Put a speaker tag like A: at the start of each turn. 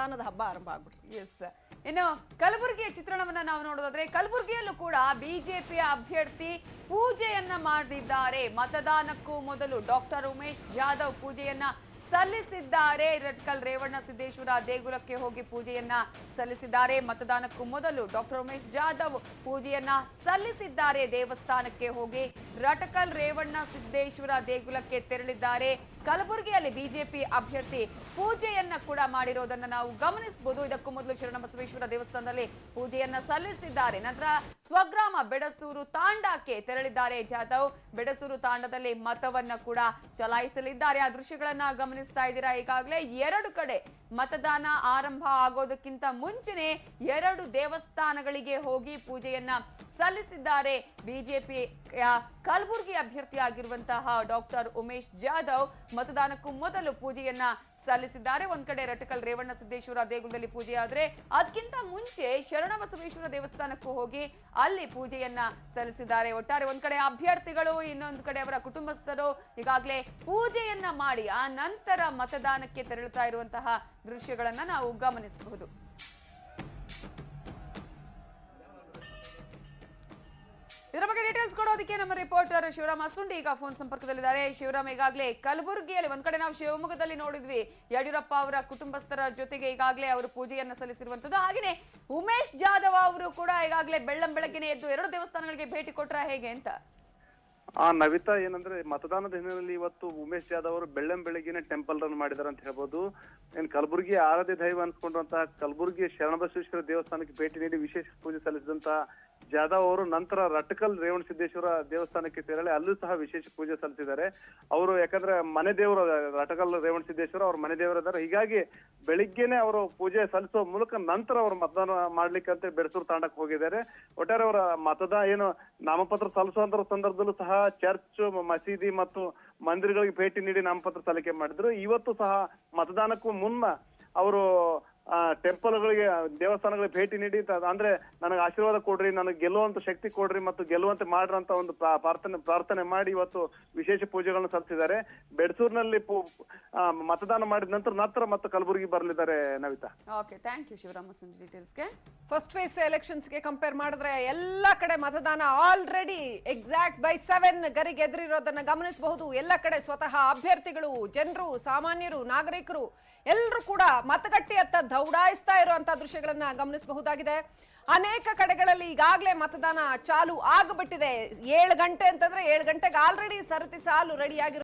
A: ಮತದಾನದ ಹಬ್ಬ ಆರಂಭ ಆಗ್ಬಿಡ್ತು.
B: ಎಸ್. ಇನ್ನು ಕಲಬುರಗಿಯ ಚಿತ್ರಣವನ್ನ ನಾವು ನೋಡೋದಾದ್ರೆ ಕಲಬುರಗಿಯಲ್ಲೂ ಕೂಡ ಬಿಜೆಪಿಯ ಅಭ್ಯರ್ಥಿ ಪೂಜೆಯನ್ನ ಮಾಡಿದ್ದಾರೆ. ಮತದಾನಕ್ಕೂ ಮೊದಲು ಡಾಕ್ಟರ್ ಉಮೇಶ್ ಜಾಧವ್ ಪೂಜೆಯನ್ನ ಸಲ್ಲಿಸಿದ್ದಾರೆ. ರಟ್ಕಲ್ ರೇವಣ್ಣ ಸಿದ್ದೇಶ್ವರ ದೇಗುಲಕ್ಕೆ ಹೋಗಿ ಪೂಜೆಯನ್ನ ಸಲ್ಲಿಸಿದ್ದಾರೆ. ಮತದಾನಕ್ಕೂ ಮೊದಲು ಡಾಕ್ಟರ್ ಉಮೇಶ್ ಜಾಧವ್ ಪೂಜೆಯನ್ನ ಸಲ್ಲಿಸಿದ್ದಾರೆ. ದೇವಸ್ಥಾನಕ್ಕೆ ಹೋಗಿ ರಟಕಲ್ ರೇವಣ್ಣ ಸಿದ್ದೇಶ್ವರ ದೇಗುಲಕ್ಕೆ ತೆರಳಿದ್ದಾರೆ. ಕಲಬುರಗಿಯಲ್ಲಿ ಬಿಜೆಪಿ ಅಭ್ಯರ್ಥಿ ಪೂಜೆಯನ್ನ ಕೂಡ ಮಾಡಿರೋದನ್ನ ನಾವು ಗಮನಿಸಬಹುದು. ಇದಕ್ಕೂ ಮೊದಲು ಶರಣಬಸವೇಶ್ವರ ದೇವಸ್ಥಾನದಲ್ಲಿ ಪೂಜೆಯನ್ನ ಸಲ್ಲಿಸಿದ್ದಾರೆ. ನಂತರ ಸ್ವಗ್ರಾಮ ಬೆಡಸೂರು ತಾಂಡಕ್ಕೆ ತೆರಳಿದ್ದಾರೆ ಜಾಧವ್. ಬೆಡಸೂರು ತಾಂಡದಲ್ಲಿ ಮತವನ್ನ ಕೂಡ ಚಲಾಯಿಸಲಿದ್ದಾರೆ. ಆ ದೃಶ್ಯಗಳನ್ನ ಗಮನಿಸ್ತಾ ಇದ್ದೀರಾ. ಈಗಾಗಲೇ 2 ಕಡೆ ಮತದಾನ ಆರಂಭ ಆಗೋದಕ್ಕಿಂತ ಮುಂಚೆನೆ 2 ದೇವಸ್ಥಾನಗಳಿಗೆ ಹೋಗಿ ಪೂಜೆಯನ್ನ ಸಲ್ಲಿಸಿದ್ದಾರೆ. ಬಿಜೆಪಿ ಕಲಬುರಗಿ ಅಭ್ಯರ್ಥಿ ಆಗಿರುವಂತಹ ಡಾಕ್ಟರ್ ಉಮೇಶ್ ಜಾಧವ್ ಮತದಾನಕ್ಕೂ ಮೊದಲು ಪೂಜೆಯನ್ನ ಸಲ್ಲಿಸಿದ್ದಾರೆ. ಒಂದ್ ಕಡೆ ರಟಕಲ್ ರೇವಣ್ಣ ಸಿದ್ದೇಶ್ವರ ದೇಗುಲದಲ್ಲಿ ಪೂಜೆ ಆದ್ರೆ ಅದಕ್ಕಿಂತ ಮುಂಚೆ ಶರಣಬಸವೇಶ್ವರ ದೇವಸ್ಥಾನಕ್ಕೂ ಹೋಗಿ ಅಲ್ಲಿ ಪೂಜೆಯನ್ನ ಸಲ್ಲಿಸಿದ್ದಾರೆ. ಒಟ್ಟಾರೆ ಒಂದ್ ಕಡೆ ಅಭ್ಯರ್ಥಿಗಳು, ಇನ್ನೊಂದು ಕಡೆ ಅವರ ಕುಟುಂಬಸ್ಥರು ಈಗಾಗಲೇ ಪೂಜೆಯನ್ನ ಮಾಡಿ ಆ ನಂತರ ಮತದಾನಕ್ಕೆ ತೆರಳುತ್ತಾ ಇರುವಂತಹ ದೃಶ್ಯಗಳನ್ನ ನಾವು ಗಮನಿಸಬಹುದು. ಇದರ ಬಗ್ಗೆ ಡೀಟೇಲ್ಸ್ ಕೊಡೋದಕ್ಕೆ ನಮ್ಮ ರಿಪೋರ್ಟರ್ ಶಿವರಾಮ್ ಅಸುಂಡಿ ಈಗ ಫೋನ್ ಸಂಪರ್ಕದಲ್ಲಿದ್ದಾರೆ. ಶಿವರಾಮ್, ಈಗಾಗಲೇ ಕಲಬುರಗಿಯಲ್ಲಿ ಒಂದ್ ಕಡೆ ನಾವು ಶಿವಮೊಗ್ಗದಲ್ಲಿ ನೋಡಿದ್ವಿ ಯಡಿಯೂರಪ್ಪ ಅವರ ಕುಟುಂಬಸ್ಥರ ಜೊತೆಗೆ ಈಗಾಗಲೇ ಅವರು ಪೂಜೆಯನ್ನ ಸಲ್ಲಿಸಿರುವಂತದ್ದು. ಹಾಗೆಯೇ ಉಮೇಶ್ ಜಾಧವ್ ಅವರು ಕೂಡ ಈಗಾಗಲೇ ಬೆಳ್ಳಂಬೆಳಗ್ಗೆನೆ ಎದ್ದು 2 ದೇವಸ್ಥಾನಗಳಿಗೆ ಭೇಟಿ ಕೊಟ್ರ ಹೇಗೆ ಅಂತ?
C: ನವಿತಾ, ಏನಂದ್ರೆ ಮತದಾನದ ಹಿನ್ನೆಲೆಯಲ್ಲಿ ಇವತ್ತು ಉಮೇಶ್ ಜಾಧವ್ ಅವರು ಬೆಳ್ಳಂಬೆಳಗ್ಗೆನೆ ಟೆಂಪಲ್ ರನ್ ಮಾಡಿದಾರೆ ಅಂತ ಹೇಳ್ಬೋದು. ಏನ್ ಕಲಬುರಗಿ ಆರಾಧ್ಯ ದೈವ ಅನ್ಸ್ಕೊಂಡಂತಹ ಕಲಬುರಗಿ ಶರಣಬಸವೇಶ್ವರ ದೇವಸ್ಥಾನಕ್ಕೆ ಭೇಟಿ ನೀಡಿ ವಿಶೇಷ ಪೂಜೆ ಸಲ್ಲಿಸಿದಂತಹ ಜಾಧವ್ ಅವರು ನಂತರ ರಟಕಲ್ ರೇವಣ ಸಿದ್ದೇಶ್ವರ ದೇವಸ್ಥಾನಕ್ಕೆ ತೆರಳಿ ಅಲ್ಲೂ ಸಹ ವಿಶೇಷ ಪೂಜೆ ಸಲ್ಲಿಸಿದ್ದಾರೆ. ಅವರು ಯಾಕಂದ್ರೆ ಮನೆ ದೇವರು ರಟಕಲ್ ರೇವಣ ಸಿದ್ದೇಶ್ವರ ಅವ್ರ ಮನೆ ದೇವರಿದ್ದಾರೆ. ಹೀಗಾಗಿ ಬೆಳಿಗ್ಗೆನೆ ಅವರು ಪೂಜೆ ಸಲ್ಲಿಸುವ ಮೂಲಕ ನಂತರ ಅವರು ಮತದಾನ ಮಾಡ್ಲಿಕ್ಕೆ ಅಂತ ಬೆಡಸೂರು ತಾಂಡಕ್ಕೆ ಹೋಗಿದ್ದಾರೆ. ಒಟ್ಟಾರೆ ಅವರ ಏನು ನಾಮಪತ್ರ ಸಲ್ಲಿಸುವಂತ ಸಂದರ್ಭದಲ್ಲೂ ಸಹ ಚರ್ಚ್, ಮಸೀದಿ ಮತ್ತು ಮಂದಿರಗಳಿಗೆ ಭೇಟಿ ನೀಡಿ ನಾಮಪತ್ರ ಸಲ್ಲಿಕೆ ಮಾಡಿದ್ರು. ಇವತ್ತು ಸಹ ಮತದಾನಕ್ಕೂ ಮುನ್ನ ಅವರು ಟೆಂಪಲ್ಗಳಿಗೆ, ದೇವಸ್ಥಾನಗಳಿಗೆ ಭೇಟಿ ನೀಡಿ ಅಂದ್ರೆ ನನಗೆ ಆಶೀರ್ವಾದ ಕೊಡ್ರಿ, ನನಗೆ ಗೆಲ್ಲುವಂತ ಶಕ್ತಿ ಕೊಡ್ರಿ ಮತ್ತು ಗೆಲ್ಲುವಂತೆ ಮಾಡ್ರಂತ ಒಂದು ಪ್ರಾರ್ಥನೆ ಮಾಡಿ ಇವತ್ತು ವಿಶೇಷ ಪೂಜೆಗಳನ್ನು ಸಲ್ಲಿಸಿದ್ದಾರೆ. ಬೆಡಸೂರಿನಲ್ಲಿ ಮತದಾನ ಮಾಡಿದ ನಂತರ ಮತ್ತೆ ಕಲಬುರಗಿ ಬರಲಿದ್ದಾರೆ. Navita,
B: okay, thank you Shivaram Asundi ಡೀಟೇಲ್ಸ್ಗೆ.
A: ಫಸ್ಟ್ ಫೇಸ್ ಎಲೆಕ್ಷನ್ಸ್ಗೆ ಕಂಪೇರ್ ಮಾಡಿದ್ರೆ ಎಲ್ಲಾ ಕಡೆ ಮತದಾನ ಆಲ್ರೆಡಿ ಎಕ್ಸಾಕ್ಟ್ ಬೈ 7 ಗರಿಗೆ ಎದುರಿರೋದನ್ನ ಗಮನಿಸಬಹುದು. ಎಲ್ಲ ಕಡೆ ಸ್ವತಃ ಅಭ್ಯರ್ಥಿಗಳು, ಜನರು, ಸಾಮಾನ್ಯರು, ನಾಗರಿಕರು ಎಲ್ಲರೂ ಕೂಡ ಮತಗಟ್ಟೆಯತ್ತ ದೌಡಾಯಿಸ್ತಾ ಇರುವಂತಹ ದೃಶ್ಯಗಳನ್ನ ಗಮನಿಸಬಹುದಾಗಿದೆ. ಅನೇಕ ಕಡೆಗಳಲ್ಲಿ ಈಗಾಗಲೇ ಮತದಾನ ಚಾಲು ಆಗಿಬಿಟ್ಟಿದೆ. 7 ಗಂಟೆ ಅಂತಂದ್ರೆ 7 ಗಂಟೆಗೆ ಆಲ್ರೆಡಿ ಸರತಿ ಸಾಲು ರೆಡಿ ಆಗಿರುತ್ತೆ.